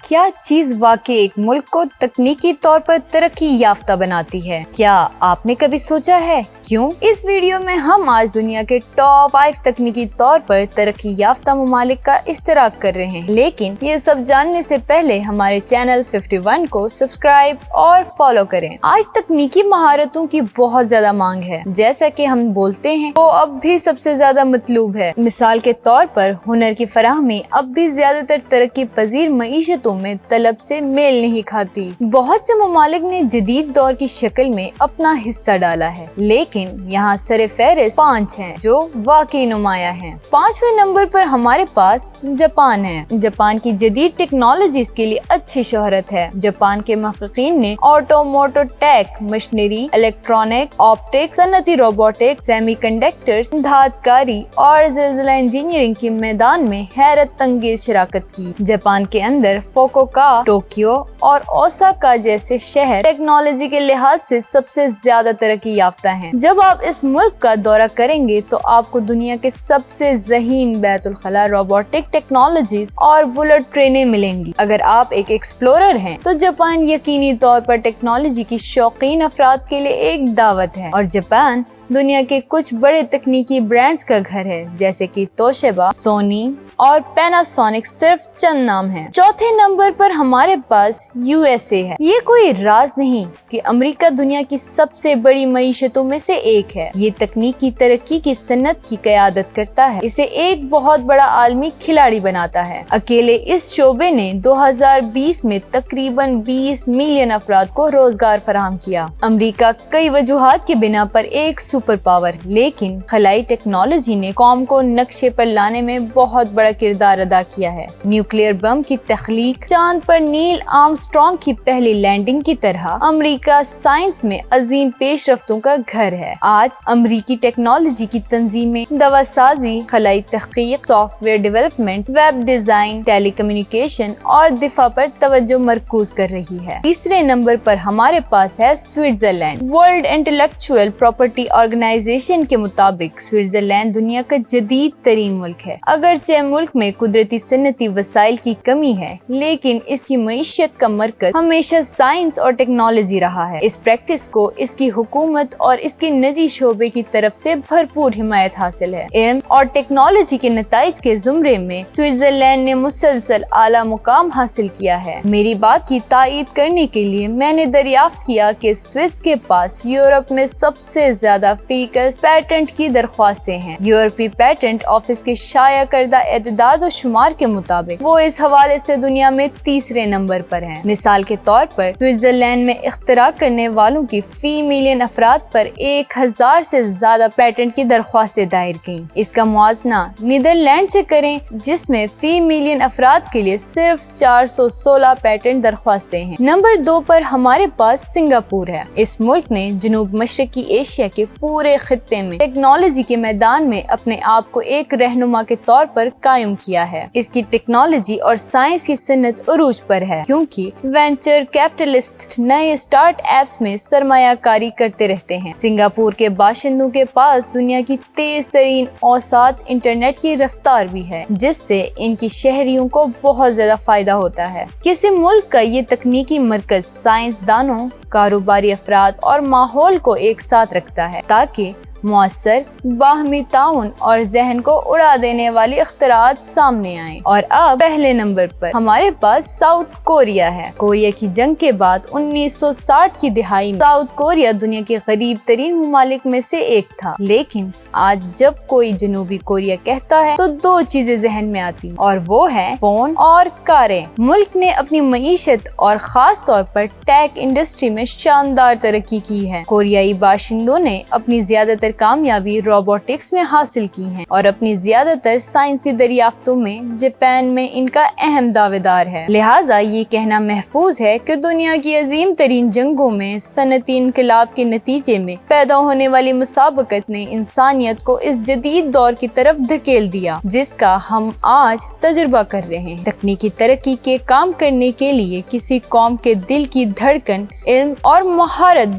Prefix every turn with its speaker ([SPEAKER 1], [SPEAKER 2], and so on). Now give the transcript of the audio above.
[SPEAKER 1] کیا چیز واقعی ایک ملک کو تکنیکی طور پر ترقی یافتہ بناتی ہے؟ کیا آپ نے کبھی سوچا ہے کیوں؟ اس ویڈیو میں ہم آج دنیا کے ٹاپ 5 تکنیکی طور پر ترقی یافتہ ممالک کا اشتراک کر رہے ہیں، لیکن یہ سب جاننے سے پہلے ہمارے چینل 51 کو سبسکرائب اور فالو کریں۔ آج تکنیکی مہارتوں کی بہت زیادہ مانگ ہے، جیسا کہ ہم بولتے ہیں وہ اب بھی سب سے زیادہ مطلوب ہے۔ مثال کے طور پر ہنر کی فراہمی اب بھی زیادہ تر ترقی پذیر معیشتوں میں طلب سے میل نہیں کھاتی۔ بہت سے ممالک نے جدید دور کی شکل میں اپنا حصہ ڈالا ہے، لیکن یہاں سر فہرست 5 ہیں جو واقعی نمایاں ہیں۔ 5ویں نمبر پر ہمارے پاس جاپان ہے۔ جاپان کی جدید ٹیکنالوجیز کے لیے اچھی شہرت ہے۔ جاپان کے محققین نے آٹوموٹو ٹیک، مشینری، الیکٹرانک، آپٹکس، صنعتی روبوٹکس، سیمی کنڈکٹرز، دھات کاری اور زلزلہ انجینئرنگ کے میدان میں حیرت انگیز شراکت کی۔ جاپان کے اندر فوکوکا، ٹوکیو اور اوساکا جیسے شہر ٹیکنالوجی کے لحاظ سے سب سے زیادہ ترقی یافتہ ہیں۔ جب آپ اس ملک کا دورہ کریں گے تو آپ کو دنیا کے سب سے ذہین بیت الخلاء روبوٹک ٹیکنالوجیز اور بلٹ ٹرینیں ملیں گی۔ اگر آپ ایک ایکسپلورر ہیں تو جاپان یقینی طور پر ٹیکنالوجی کی شوقین افراد کے لیے ایک دعوت ہے، اور جاپان دنیا کے کچھ بڑے تکنیکی برانڈز کا گھر ہے، جیسے کہ توشیبا، سونی اور پیناسونک صرف چند نام ہیں۔ 4تھے نمبر پر ہمارے پاس USA ہے۔ یہ کوئی راز نہیں کہ امریکہ دنیا کی سب سے بڑی معیشتوں میں سے ایک ہے۔ یہ تکنیکی ترقی کی صنعت کی قیادت کرتا ہے، اسے ایک بہت بڑا عالمی کھلاڑی بناتا ہے۔ اکیلے اس شعبے نے 2020 میں تقریباً 20 ملین افراد کو روزگار فراہم کیا۔ امریکہ کئی وجوہات کی بنا پر ایک سپر پاور، لیکن خلائی ٹیکنالوجی نے قوم کو نقشے پر لانے میں بہت بڑا کردار ادا کیا ہے۔ نیوکلیئر بم کی تخلیق، چاند پر نیل آرمسٹرانگ کی پہلی لینڈنگ کی طرح امریکہ سائنس میں عظیم پیش رفتوں کا گھر ہے۔ آج امریکی ٹیکنالوجی کی تنظیمیں دوا سازی، خلائی تحقیق، software development, web design, telecommunication اور دفاع پر توجہ مرکوز کر رہی ہے۔ 3 نمبر پر ہمارے پاس ہے Switzerland. World Intellectual Property Organisation کے مطابق سوئٹزرلینڈ دنیا کا جدید ترین ملک ہے۔ اگرچہ ملک میں قدرتی صنعتی وسائل کی کمی ہے، لیکن اس کی معیشت کا مرکز ہمیشہ سائنس اور ٹیکنالوجی رہا ہے۔ اس پریکٹس کو اس کی حکومت اور اس کے نجی شعبے کی طرف سے بھرپور حمایت حاصل ہے۔ علم اور ٹیکنالوجی کے نتائج کے زمرے میں سوئٹزرلینڈ نے مسلسل اعلیٰ مقام حاصل کیا ہے۔ میری بات کی تائید کرنے کے لیے میں نے دریافت کیا کہ سوئس کے پاس یورپ میں سب سے زیادہ فیکس پیٹنٹ کی درخواستیں ہیں۔ یورپی پیٹنٹ آفس کے شائع کردہ اعداد و شمار کے مطابق وہ اس حوالے سے دنیا میں 3 نمبر پر ہیں۔ مثال کے طور پر سوئٹزرلینڈ میں اختراع کرنے والوں کی فی ملین افراد پر 1000 سے زیادہ پیٹنٹ کی درخواستیں دائر کیں۔ اس کا موازنہ نیدرلینڈ سے کریں، جس میں فی ملین افراد کے لیے صرف 416 پیٹنٹ درخواستیں ہیں۔ نمبر 2 پر ہمارے پاس سنگاپور ہے۔ اس ملک نے جنوب مشرقی ایشیا کے پورے خطے میں ٹیکنالوجی کے میدان میں اپنے آپ کو ایک رہنما کے طور پر قائم کیا ہے۔ اس کی ٹیکنالوجی اور سائنس کی صنعت عروج پر ہے، کیونکہ وینچر کیپٹلسٹ نئے اسٹارٹ اپس میں سرمایہ کاری کرتے رہتے ہیں۔ سنگاپور کے باشندوں کے پاس دنیا کی تیز ترین اوسط انٹرنیٹ کی رفتار بھی ہے، جس سے ان کی شہریوں کو بہت زیادہ فائدہ ہوتا ہے۔ کسی ملک کا یہ تکنیکی مرکز سائنسدانوں، کاروباری افراد اور ماحول کو ایک ساتھ رکھتا ہے تاکہ مؤثر باہمی تعاون اور ذہن کو اڑا دینے والی اختراعات سامنے آئیں۔ اور اب پہلے نمبر پر ہمارے پاس ساؤتھ کوریا ہے۔ کوریا کی جنگ کے بعد 1960 کی دہائی میں ساؤتھ کوریا دنیا کے غریب ترین ممالک میں سے ایک تھا، لیکن آج جب کوئی جنوبی کوریا کہتا ہے تو 2 چیزیں ذہن میں آتی ہیں، اور وہ ہیں فون اور کاریں۔ ملک نے اپنی معیشت اور خاص طور پر ٹیک انڈسٹری میں شاندار ترقی کی ہے۔ کوریائی باشندوں نے اپنی زیادہ تر کامیابی روبوٹکس میں حاصل کی ہیں، اور اپنی زیادہ تر سائنسی دریافتوں میں جاپان میں ان کا اہم دعویدار ہے۔ لہٰذا یہ کہنا محفوظ ہے کہ دنیا کی عظیم ترین جنگوں میں صنعتی انقلاب کے نتیجے میں پیدا ہونے والی مسابقت نے انسانیت کو اس جدید دور کی طرف دھکیل دیا جس کا ہم آج تجربہ کر رہے ہیں۔ تکنیکی ترقی کے کام کرنے کے لیے کسی قوم کے دل کی دھڑکن علم اور مہارت